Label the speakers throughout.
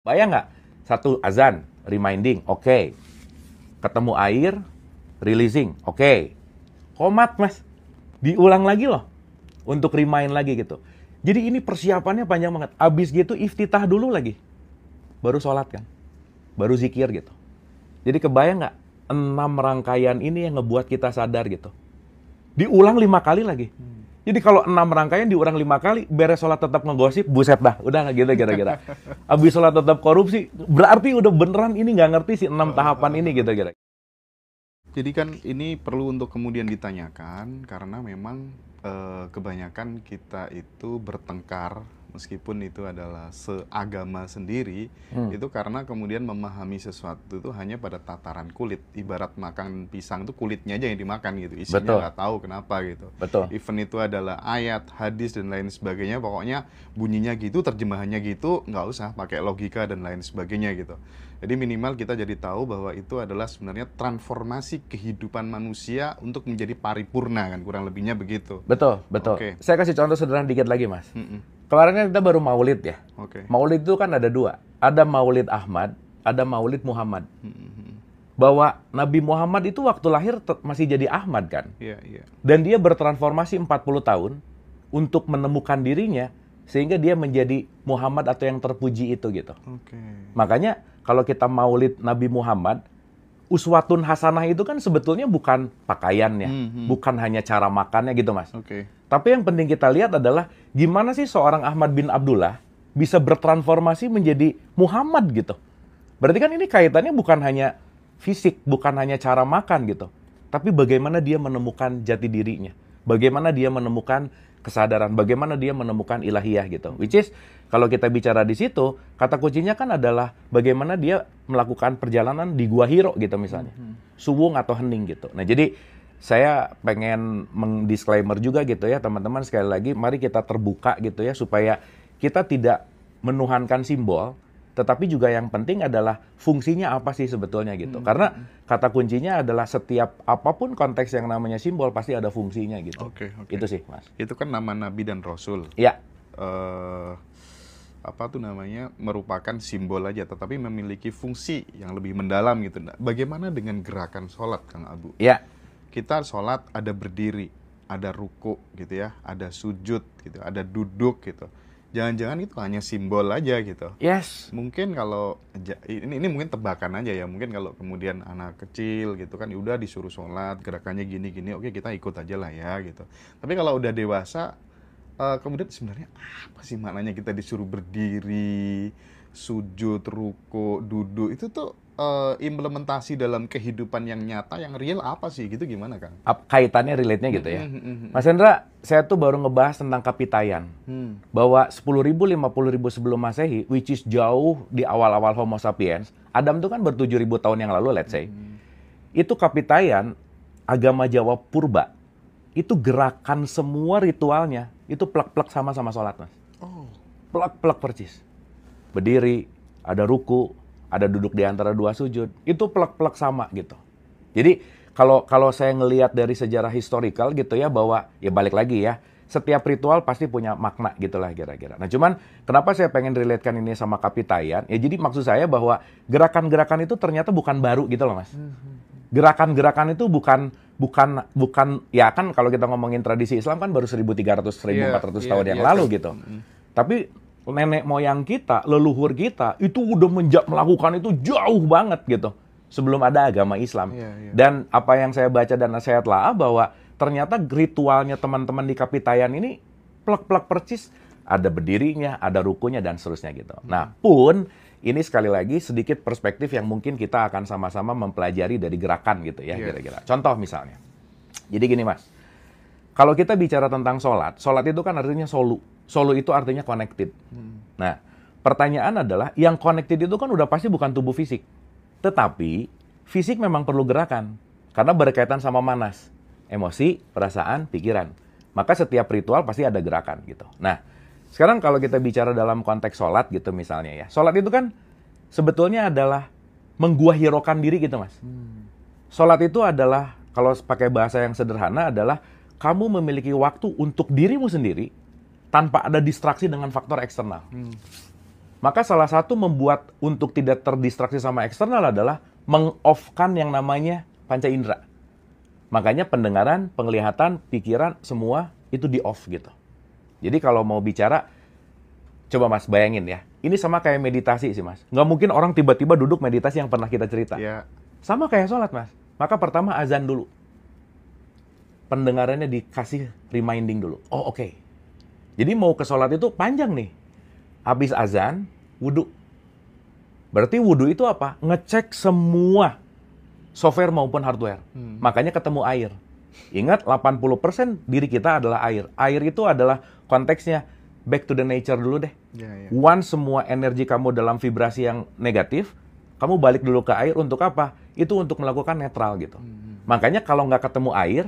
Speaker 1: Bayang nggak? Satu azan, reminding, oke. Ketemu air, releasing, oke. Komat, Mas. Diulang lagi loh. Untuk remind lagi gitu. Jadi ini persiapannya panjang banget. Abis gitu iftitah dulu lagi. Baru sholat kan. Baru zikir gitu. Jadi kebayang nggak? 6 rangkaian ini yang ngebuat kita sadar gitu. Diulang 5 kali lagi. Jadi kalau 6 rangkaian diulang 5 kali, beres sholat tetap ngegosip, buset dah, udah gitu kira-kira. Abis sholat tetap korupsi, berarti udah beneran ini nggak ngerti sih 6 tahapan ini gitu kira-kira.
Speaker 2: Jadi kan ini perlu untuk kemudian ditanyakan karena memang kebanyakan kita itu bertengkar meskipun itu adalah seagama sendiri, itu karena kemudian memahami sesuatu itu hanya pada tataran kulit. Ibarat makan pisang itu kulitnya aja yang dimakan gitu, isinya nggak tahu kenapa gitu.
Speaker 1: Betul.
Speaker 2: Even itu adalah ayat, hadis dan lain sebagainya, pokoknya bunyinya gitu, terjemahannya gitu, nggak usah pakai logika dan lain sebagainya gitu. Jadi minimal kita jadi tahu bahwa itu adalah sebenarnya transformasi kehidupan manusia untuk menjadi paripurna kan, kurang lebihnya begitu.
Speaker 1: Betul, betul.
Speaker 2: Oke.
Speaker 1: Saya kasih contoh sederhana dikit lagi, Mas. Kemarin kan kita baru maulid ya.
Speaker 2: Oke.
Speaker 1: Maulid itu kan ada 2. Ada maulid Ahmad, ada maulid Muhammad. Bahwa Nabi Muhammad itu waktu lahir masih jadi Ahmad kan.
Speaker 2: Iya, iya.
Speaker 1: Dan dia bertransformasi 40 tahun untuk menemukan dirinya sehingga dia menjadi Muhammad atau yang terpuji itu gitu.
Speaker 2: Oke.
Speaker 1: Makanya kalau kita maulid Nabi Muhammad, uswatun hasanah itu kan sebetulnya bukan pakaiannya, bukan hanya cara makannya gitu, Mas.
Speaker 2: Oke.
Speaker 1: Tapi yang penting kita lihat adalah gimana sih seorang Ahmad bin Abdullah bisa bertransformasi menjadi Muhammad gitu. Berarti kan ini kaitannya bukan hanya fisik, bukan hanya cara makan gitu. Tapi bagaimana dia menemukan jati dirinya. Bagaimana dia menemukan kesadaran, bagaimana dia menemukan ilahiyah gitu. Which is, kalau kita bicara di situ, kata kuncinya kan adalah bagaimana dia melakukan perjalanan di Gua Hiro gitu misalnya. Suwung atau hening gitu. Nah jadi, saya pengen mendisklaimer juga gitu ya teman-teman, sekali lagi mari kita terbuka gitu ya supaya kita tidak menuhankan simbol, tetapi juga yang penting adalah fungsinya apa sih sebetulnya gitu. Karena kata kuncinya adalah setiap apapun konteks yang namanya simbol pasti ada fungsinya gitu.
Speaker 2: Oke, oke.
Speaker 1: Itu sih, Mas.
Speaker 2: Itu kan nama Nabi dan Rasul.
Speaker 1: Ya,
Speaker 2: Apa tuh namanya, merupakan simbol aja, tetapi memiliki fungsi yang lebih mendalam gitu. Nah, bagaimana dengan gerakan sholat, Kang Abu?
Speaker 1: ya.
Speaker 2: Kita sholat ada berdiri, ada ruku gitu ya, ada sujud gitu, ada duduk gitu. Jangan-jangan itu hanya simbol aja gitu.
Speaker 1: Yes.
Speaker 2: Mungkin kalau ini mungkin tebakan aja ya, mungkin kalau kemudian anak kecil gitu kan, ya udah disuruh sholat, gerakannya gini-gini, oke kita ikut aja lah ya gitu. Tapi kalau udah dewasa, kemudian sebenarnya apa sih maknanya kita disuruh berdiri, sujud, ruku, duduk, itu tuh implementasi dalam kehidupan yang nyata, yang real apa sih gitu, gimana Kang?
Speaker 1: Kaitannya relate-nya gitu ya. Mas Hendra, saya tuh baru ngebahas tentang kapitayan. Bahwa 10.000, 50.000 sebelum Masehi, which is jauh di awal-awal Homo sapiens, Adam tuh kan ber-7.000 tahun yang lalu, let's say. Itu kapitayan, agama Jawa purba, itu gerakan semua ritualnya, itu plek-plek sama-sama sholat, Mas.
Speaker 2: Oh.
Speaker 1: Plek-plek percis. Berdiri, ada ruku, ada duduk di antara 2 sujud, itu plek-plek sama gitu. Jadi kalau saya ngelihat dari sejarah historikal gitu ya, bahwa ya balik lagi ya, setiap ritual pasti punya makna gitulah kira-kira. Nah cuman kenapa saya pengen relatekan ini sama kapitayan, ya jadi maksud saya bahwa gerakan-gerakan itu ternyata bukan baru gitu loh Mas. Gerakan-gerakan itu bukan ya kan kalau kita ngomongin tradisi Islam kan baru 1.300, 1.400 tahun yang lalu gitu. Tapi nenek moyang kita, leluhur kita, itu udah melakukan itu jauh banget gitu. Sebelum ada agama Islam. Dan apa yang saya baca dan saya telah bahwa ternyata ritualnya teman-teman di kapitayan ini plek-plek percis. Ada berdirinya, ada rukunya, dan seterusnya gitu. Nah, pun ini sekali lagi sedikit perspektif yang mungkin kita akan sama-sama mempelajari dari gerakan gitu ya, kira-kira. Contoh misalnya. Jadi gini Mas, kalau kita bicara tentang sholat itu kan artinya solu. Solu itu artinya connected. Nah, pertanyaan adalah, yang connected itu kan udah pasti bukan tubuh fisik. Tetapi, fisik memang perlu gerakan. Karena berkaitan sama manas. Emosi, perasaan, pikiran. Maka setiap ritual pasti ada gerakan gitu. Nah, sekarang kalau kita bicara dalam konteks sholat gitu misalnya ya. Sholat itu kan sebetulnya adalah mengguahirokan diri gitu Mas. Sholat itu adalah, kalau pakai bahasa yang sederhana adalah, kamu memiliki waktu untuk dirimu sendiri, tanpa ada distraksi dengan faktor eksternal. Maka salah satu membuat untuk tidak terdistraksi sama eksternal adalah meng-off-kan yang namanya panca indera. Makanya pendengaran, penglihatan, pikiran, semua itu di-off gitu. Jadi kalau mau bicara, coba Mas bayangin ya. Ini sama kayak meditasi sih Mas. Nggak mungkin orang tiba-tiba duduk meditasi yang pernah kita cerita.
Speaker 2: Ya.
Speaker 1: Sama kayak sholat Mas. Maka pertama azan dulu. Pendengarannya dikasih reminding dulu. Oh oke. Jadi mau ke sholat itu panjang nih. Habis azan, wudhu. Berarti wudhu itu apa? Ngecek semua software maupun hardware. Makanya ketemu air. Ingat 80% diri kita adalah air. Air itu adalah konteksnya back to the nature dulu deh. Once semua energi kamu dalam vibrasi yang negatif, kamu balik dulu ke air untuk apa? Itu untuk melakukan netral gitu. Makanya kalau nggak ketemu air,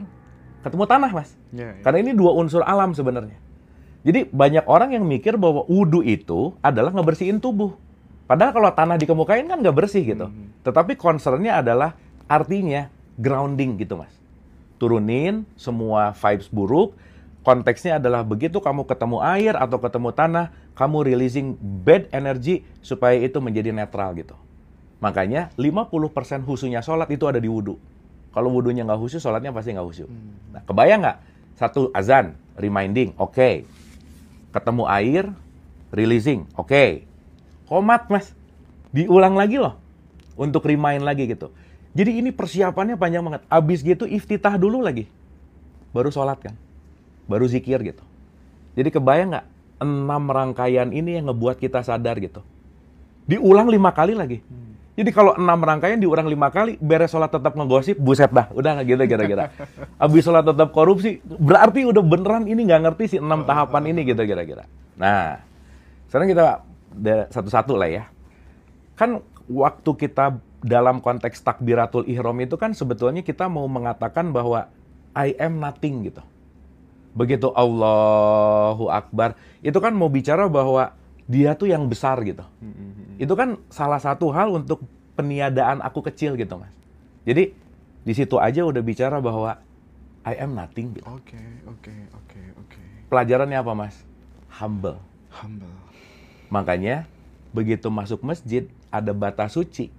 Speaker 1: ketemu tanah Mas. Karena ini dua unsur alam sebenarnya. Jadi banyak orang yang mikir bahwa wudhu itu adalah ngebersihin tubuh. Padahal kalau tanah dikemukain kan nggak bersih gitu. Tetapi concernnya adalah artinya grounding gitu Mas. Turunin semua vibes buruk. Konteksnya adalah begitu kamu ketemu air atau ketemu tanah, kamu releasing bad energy supaya itu menjadi netral gitu. Makanya 50% khusyunya sholat itu ada di wudhu. Kalau wudhunya nggak khusyuk, sholatnya pasti nggak khusyuk. Nah, kebayang nggak? Satu azan, reminding, oke. Ketemu air, releasing, oke. Komat Mas, diulang lagi loh. Untuk remind lagi gitu. Jadi ini persiapannya panjang banget. Abis gitu iftitah dulu lagi. Baru sholat kan. Baru zikir gitu. Jadi kebayang nggak? 6 rangkaian ini yang ngebuat kita sadar gitu. Diulang 5 kali lagi. Jadi kalau 6 rangkaian diulang 5 kali, beres sholat tetap ngegosip, buset dah. Udah nggak gitu kira-kira. Abis sholat tetap korupsi, berarti udah beneran ini nggak ngerti sih 6 tahapan ini gitu kira-kira. Nah, sekarang kita satu-satu lah ya. Kan waktu kita dalam konteks takbiratul ihram itu kan sebetulnya kita mau mengatakan bahwa I am nothing gitu. Begitu Allahu Akbar, itu kan mau bicara bahwa dia tuh yang besar gitu. Itu kan salah satu hal untuk peniadaan aku kecil gitu Mas. Jadi di situ aja udah bicara bahwa I am nothing gitu.
Speaker 2: Oke.
Speaker 1: Pelajarannya apa Mas? Humble.
Speaker 2: Humble.
Speaker 1: Makanya begitu masuk masjid ada batas suci.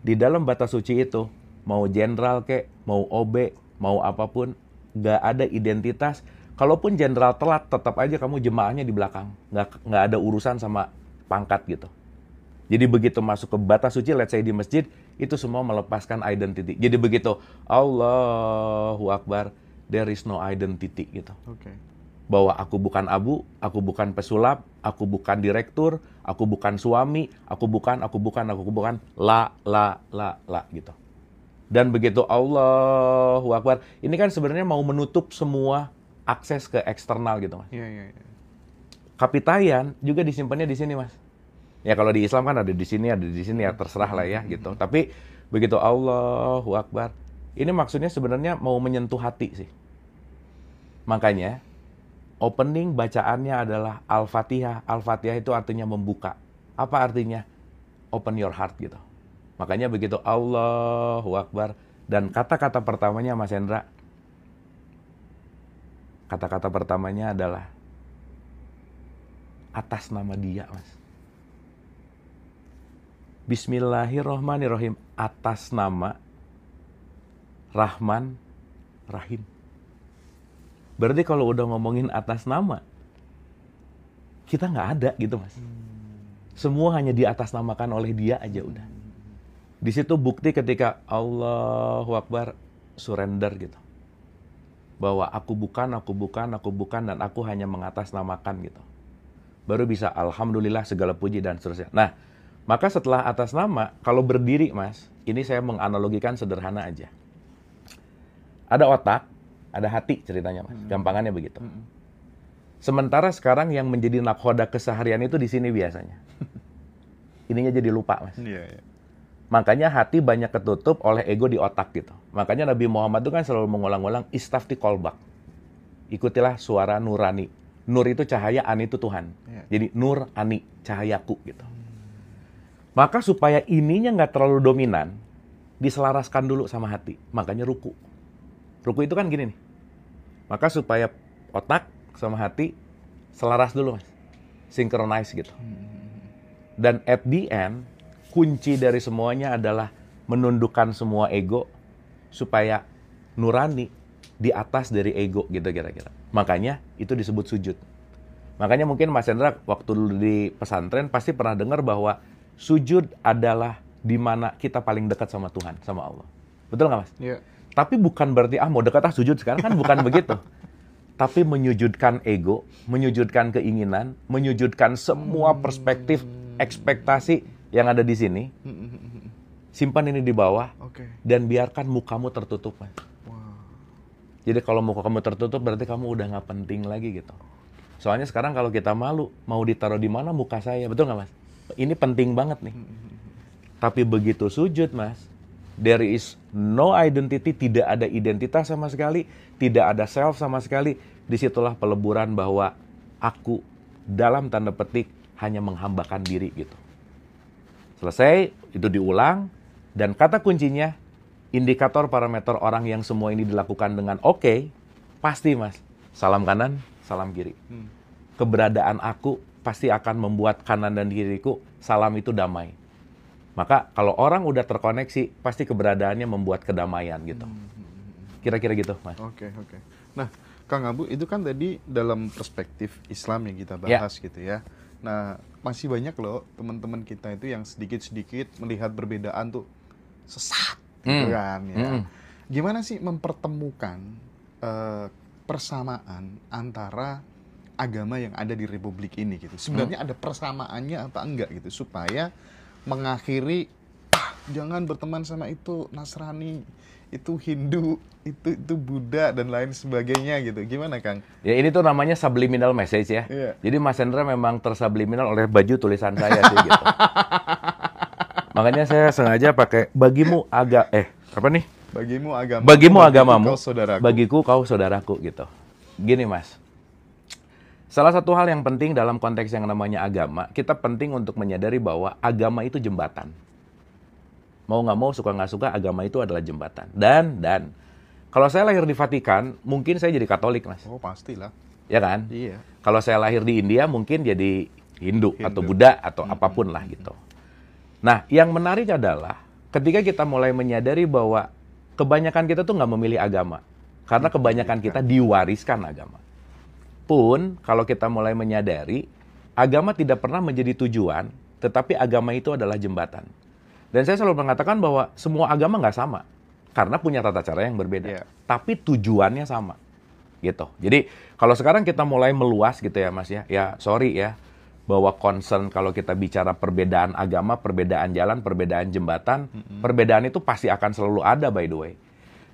Speaker 1: Di dalam batas suci itu mau jenderal kek, mau OB, mau apapun, nggak ada identitas. Kalaupun jenderal telat, tetap aja kamu jemaahnya di belakang. Nggak ada urusan sama pangkat gitu. Jadi begitu masuk ke batas suci, let's say di masjid, itu semua melepaskan identity. Jadi begitu Allahu Akbar, there is no identity gitu. Bahwa aku bukan abu, aku bukan pesulap, aku bukan direktur, aku bukan suami, aku bukan, la gitu. Dan begitu Allahu Akbar, ini kan sebenarnya mau menutup semua akses ke eksternal gitu Mas. Kapitayan juga disimpannya di sini Mas. Ya kalau di Islam kan ada di sini ya terserah lah ya gitu. Tapi begitu Allahu Akbar, ini maksudnya sebenarnya mau menyentuh hati sih. Makanya opening bacaannya adalah Al-Fatihah. Al-Fatihah itu artinya membuka. Apa artinya? Open your heart gitu. Makanya begitu Allahu Akbar. Dan kata-kata pertamanya Mas Hendra, kata-kata pertamanya adalah atas nama dia Mas. Bismillahirrahmanirrahim. Atas nama Rahman Rahim. Berarti kalau udah ngomongin atas nama, kita nggak ada gitu Mas. Semua hanya di atas namakan oleh dia aja udah. Di situ bukti ketika Allahu Akbar surrender gitu. Bahwa aku bukan, dan aku hanya mengatasnamakan gitu. Baru bisa Alhamdulillah segala puji dan seterusnya. Nah, maka setelah atas nama, kalau berdiri Mas, ini saya menganalogikan sederhana aja. Ada otak, ada hati ceritanya Mas. Gampangannya begitu. Sementara sekarang yang menjadi nakhoda keseharian itu di sini biasanya. Ininya jadi lupa Mas. Makanya hati banyak ketutup oleh ego di otak gitu. Makanya Nabi Muhammad itu kan selalu mengulang-ulang istafti kolbak. Ikutilah suara nurani. Nur itu cahaya, ani itu Tuhan. Jadi nur, ani, cahayaku gitu. Maka supaya ininya nggak terlalu dominan, diselaraskan dulu sama hati. Makanya ruku. Ruku itu kan gini nih. Maka supaya otak sama hati selaras dulu Mas. Synchronize gitu. Dan at the end, kunci dari semuanya adalah menundukkan semua ego supaya nurani di atas dari ego gitu kira-kira. Makanya itu disebut sujud. Makanya mungkin Mas Hendra waktu dulu di pesantren pasti pernah dengar bahwa sujud adalah di mana kita paling dekat sama Tuhan, sama Allah. Betul nggak Mas?
Speaker 2: Iya.
Speaker 1: Tapi bukan berarti mau dekat sujud sekarang kan bukan begitu. Tapi menyujudkan ego, menyujudkan keinginan, menyujudkan semua perspektif, ekspektasi yang ada di sini. Simpan ini di bawah dan biarkan mukamu tertutup, Mas. Jadi kalau muka kamu tertutup berarti kamu udah nggak penting lagi gitu. Soalnya sekarang kalau kita malu, mau ditaruh di mana muka saya, betul nggak Mas? Ini penting banget nih. Tapi begitu sujud, Mas, there is no identity, tidak ada identitas sama sekali, tidak ada self sama sekali. Disitulah peleburan bahwa aku dalam tanda petik hanya menghambakan diri gitu. Selesai, itu diulang, dan kata kuncinya, indikator parameter orang yang semua ini dilakukan dengan oke, pasti Mas, salam kanan, salam kiri. Keberadaan aku pasti akan membuat kanan dan kiriku, salam itu damai. Maka kalau orang udah terkoneksi, pasti keberadaannya membuat kedamaian gitu. Kira-kira gitu, Mas.
Speaker 2: Oke. Nah, Kang Abu, itu kan tadi dalam perspektif Islam yang kita bahas gitu ya. Nah, masih banyak loh teman-teman kita itu yang sedikit-sedikit melihat perbedaan tuh sesat gitu kan ya. Gimana sih mempertemukan persamaan antara agama yang ada di Republik ini gitu. Sebenarnya ada persamaannya apa enggak gitu supaya mengakhiri jangan berteman sama itu Nasrani, itu Hindu, itu Buddha dan lain sebagainya gitu. Gimana Kang?
Speaker 1: Ya ini tuh namanya subliminal message ya.
Speaker 2: Iya.
Speaker 1: Jadi Mas Hendra memang tersubliminal oleh baju tulisan saya sih gitu. Makanya saya sengaja pakai bagimu apa nih? Bagimu agamamu, bagiku kau saudaraku gitu. Gini Mas. Salah satu hal yang penting dalam konteks yang namanya agama, kita penting untuk menyadari bahwa agama itu jembatan. Mau nggak mau, suka nggak suka, agama itu adalah jembatan. Dan kalau saya lahir di Vatikan, mungkin saya jadi Katolik, Mas.
Speaker 2: Oh, pastilah.
Speaker 1: Ya kan?
Speaker 2: Iya.
Speaker 1: Kalau saya lahir di India, mungkin jadi Hindu. Atau Buddha, atau apapun lah gitu. Nah, yang menarik adalah ketika kita mulai menyadari bahwa kebanyakan kita tuh nggak memilih agama. Karena kebanyakan kita diwariskan agama. Pun, kalau kita mulai menyadari, agama tidak pernah menjadi tujuan, tetapi agama itu adalah jembatan. Dan saya selalu mengatakan bahwa semua agama nggak sama, karena punya tata cara yang berbeda. Tapi tujuannya sama, gitu. Jadi, kalau sekarang kita mulai meluas gitu ya Mas ya, sorry ya, bahwa concern kalau kita bicara perbedaan agama, perbedaan jalan, perbedaan jembatan, perbedaan itu pasti akan selalu ada by the way.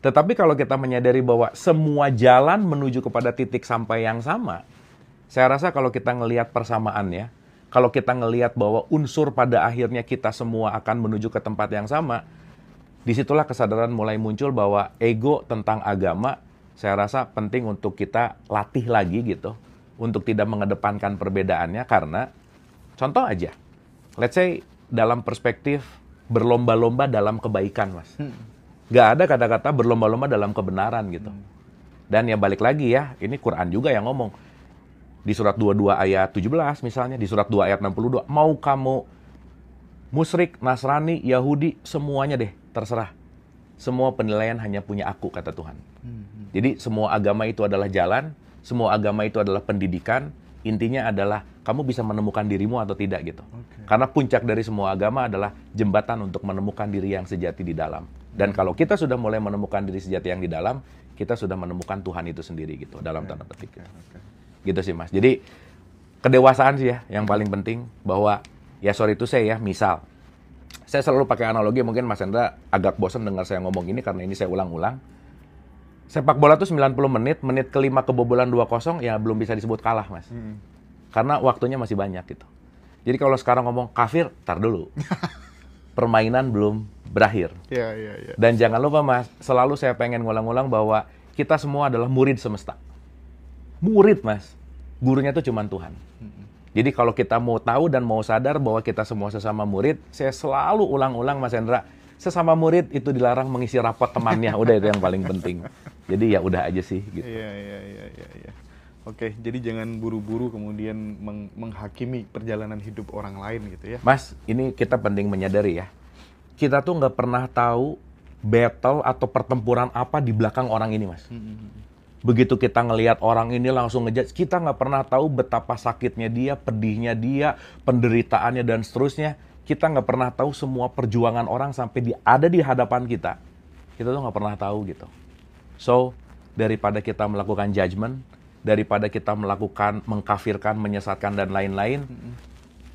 Speaker 1: Tetapi kalau kita menyadari bahwa semua jalan menuju kepada titik sampai yang sama, saya rasa kalau kita ngelihat persamaannya, kalau kita ngelihat bahwa unsur pada akhirnya kita semua akan menuju ke tempat yang sama, disitulah kesadaran mulai muncul bahwa ego tentang agama, saya rasa penting untuk kita latih lagi gitu, untuk tidak mengedepankan perbedaannya karena, contoh aja, let's say dalam perspektif berlomba-lomba dalam kebaikan, Mas. Nggak ada kata-kata berlomba-lomba dalam kebenaran gitu. Dan ya balik lagi ya, ini Quran juga yang ngomong. Di surat 22 ayat 17 misalnya, di surat 2 ayat 62, mau kamu musyrik, Nasrani, Yahudi, semuanya deh, terserah. Semua penilaian hanya punya aku, kata Tuhan. Jadi semua agama itu adalah jalan, semua agama itu adalah pendidikan, intinya adalah kamu bisa menemukan dirimu atau tidak gitu. Karena puncak dari semua agama adalah jembatan untuk menemukan diri yang sejati di dalam. Dan kalau kita sudah mulai menemukan diri sejati yang di dalam, kita sudah menemukan Tuhan itu sendiri gitu, dalam tanda petik. Gitu sih Mas. Jadi kedewasaan sih ya yang paling penting, bahwa ya sorry itu saya ya, misal saya selalu pakai analogi, mungkin Mas Hendra agak bosan dengar saya ngomong ini karena ini saya ulang-ulang. Sepak bola tuh 90 menit, menit kelima kebobolan 2-0 ya belum bisa disebut kalah Mas. Karena waktunya masih banyak gitu. Jadi kalau sekarang ngomong kafir, tar dulu. Permainan belum berakhir. Dan jangan lupa Mas, selalu saya pengen ngulang-ulang bahwa kita semua adalah murid semesta. Murid Mas, gurunya tuh cuma Tuhan. Jadi kalau kita mau tahu dan mau sadar bahwa kita semua sesama murid, saya selalu ulang-ulang Mas Hendra, sesama murid itu dilarang mengisi rapot temannya, udah itu yang paling penting. Jadi ya udah aja sih gitu.
Speaker 2: Iya. Oke, jadi jangan buru-buru kemudian menghakimi perjalanan hidup orang lain gitu ya.
Speaker 1: Mas, ini kita penting menyadari ya. Kita tuh nggak pernah tahu battle atau pertempuran apa di belakang orang ini, Mas. Begitu kita ngelihat orang ini langsung ngejudge, kita nggak pernah tahu betapa sakitnya dia, pedihnya dia, penderitaannya, dan seterusnya. Kita nggak pernah tahu semua perjuangan orang sampai ada di hadapan kita. Kita tuh nggak pernah tahu gitu. So, daripada kita melakukan judgment, daripada kita melakukan mengkafirkan, menyesatkan, dan lain-lain,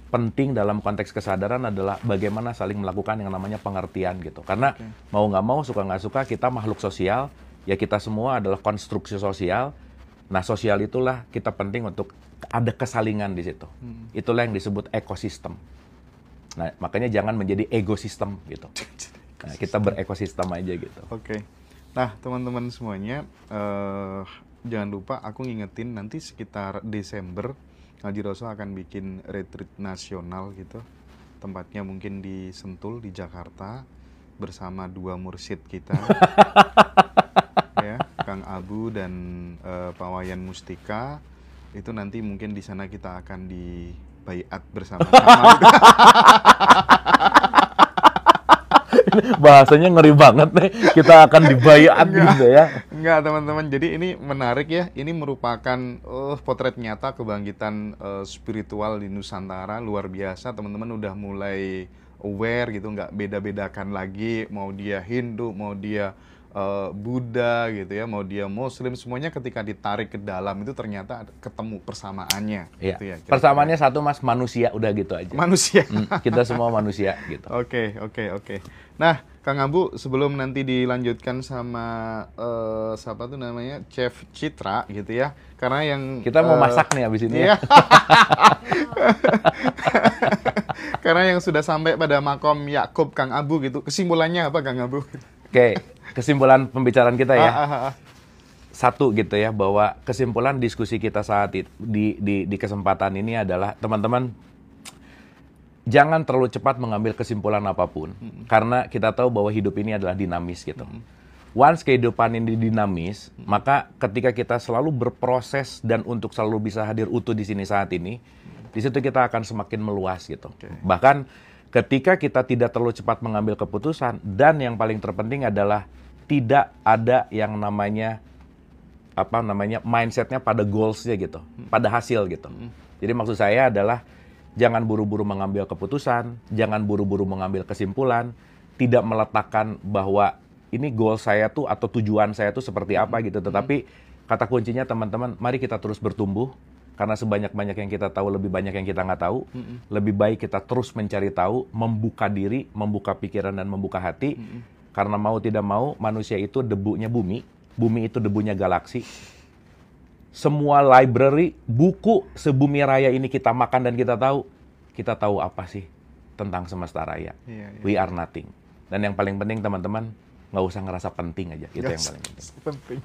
Speaker 1: penting dalam konteks kesadaran adalah bagaimana saling melakukan yang namanya pengertian gitu. Karena mau nggak mau, suka nggak suka, kita makhluk sosial, ya kita semua adalah konstruksi sosial. Nah, sosial itulah kita penting untuk ada kesalingan di situ. Itulah yang disebut ekosistem. Nah, makanya jangan menjadi ekosistem gitu. Nah, kita berekosistem aja gitu.
Speaker 2: Oke. Nah, teman-teman semuanya, jangan lupa aku ngingetin nanti sekitar Desember Ngaji Rasul akan bikin retreat nasional gitu. Tempatnya mungkin di Sentul di Jakarta bersama 2 mursyid kita. Ya, Kang Abu dan Pak Wayan Mustika. Itu nanti mungkin di sana kita akan dibaiat bersama-sama.
Speaker 1: Bahasanya ngeri banget nih, kita akan dibayar gitu ya.
Speaker 2: Enggak teman-teman, jadi ini menarik ya. Ini merupakan potret nyata kebangkitan spiritual di Nusantara, luar biasa. Teman-teman udah mulai aware gitu, nggak beda-bedakan lagi mau dia Hindu, mau dia Buddha gitu ya, mau dia Muslim, semuanya ketika ditarik ke dalam itu ternyata ketemu persamaannya.
Speaker 1: Iya.
Speaker 2: Gitu ya,
Speaker 1: Persamaannya satu, Mas, manusia, udah gitu aja.
Speaker 2: Manusia.
Speaker 1: Kita semua manusia gitu.
Speaker 2: Oke. Nah, Kang Abu, sebelum nanti dilanjutkan sama siapa tuh namanya, Chef Citra gitu ya, karena yang
Speaker 1: kita mau masak nih abis ini.
Speaker 2: Iya. Karena yang sudah sampai pada makom Yakub Kang Abu gitu, kesimpulannya apa Kang Abu?
Speaker 1: Oke, kesimpulan pembicaraan kita ya. Satu gitu ya, bahwa kesimpulan diskusi kita saat itu, di kesempatan ini adalah, teman-teman, jangan terlalu cepat mengambil kesimpulan apapun. Karena kita tahu bahwa hidup ini adalah dinamis gitu. Once kehidupan ini dinamis, maka ketika kita selalu berproses dan untuk selalu bisa hadir utuh di sini saat ini, di situ kita akan semakin meluas gitu. Bahkan ketika kita tidak terlalu cepat mengambil keputusan, dan yang paling terpenting adalah tidak ada yang namanya mindsetnya pada goalsnya gitu, pada hasil gitu. Jadi maksud saya adalah jangan buru-buru mengambil keputusan, jangan buru-buru mengambil kesimpulan, tidak meletakkan bahwa ini goal saya tuh atau tujuan saya tuh seperti apa gitu. Tetapi kata kuncinya, teman-teman, mari kita terus bertumbuh. Karena sebanyak-banyak yang kita tahu, lebih banyak yang kita nggak tahu. Lebih baik kita terus mencari tahu, membuka diri, membuka pikiran, dan membuka hati. Karena mau tidak mau, manusia itu debunya bumi. Bumi itu debunya galaksi. Semua library, buku sebumi raya ini kita makan dan kita tahu apa sih tentang semesta raya. We are nothing. Dan yang paling penting, teman-teman, nggak usah ngerasa penting aja. Itu yang paling penting.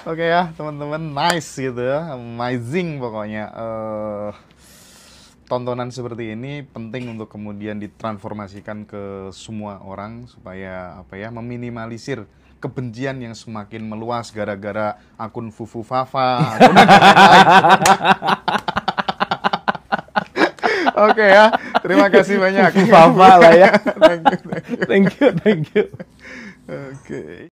Speaker 2: Oke ya, teman-teman, nice gitu ya, amazing pokoknya. Tontonan seperti ini penting untuk kemudian ditransformasikan ke semua orang supaya meminimalisir kebencian yang semakin meluas gara-gara akun Fufu Fafa. Oke ya, terima kasih banyak.
Speaker 1: Fufu Fafa lah ya. Thank you. Oke.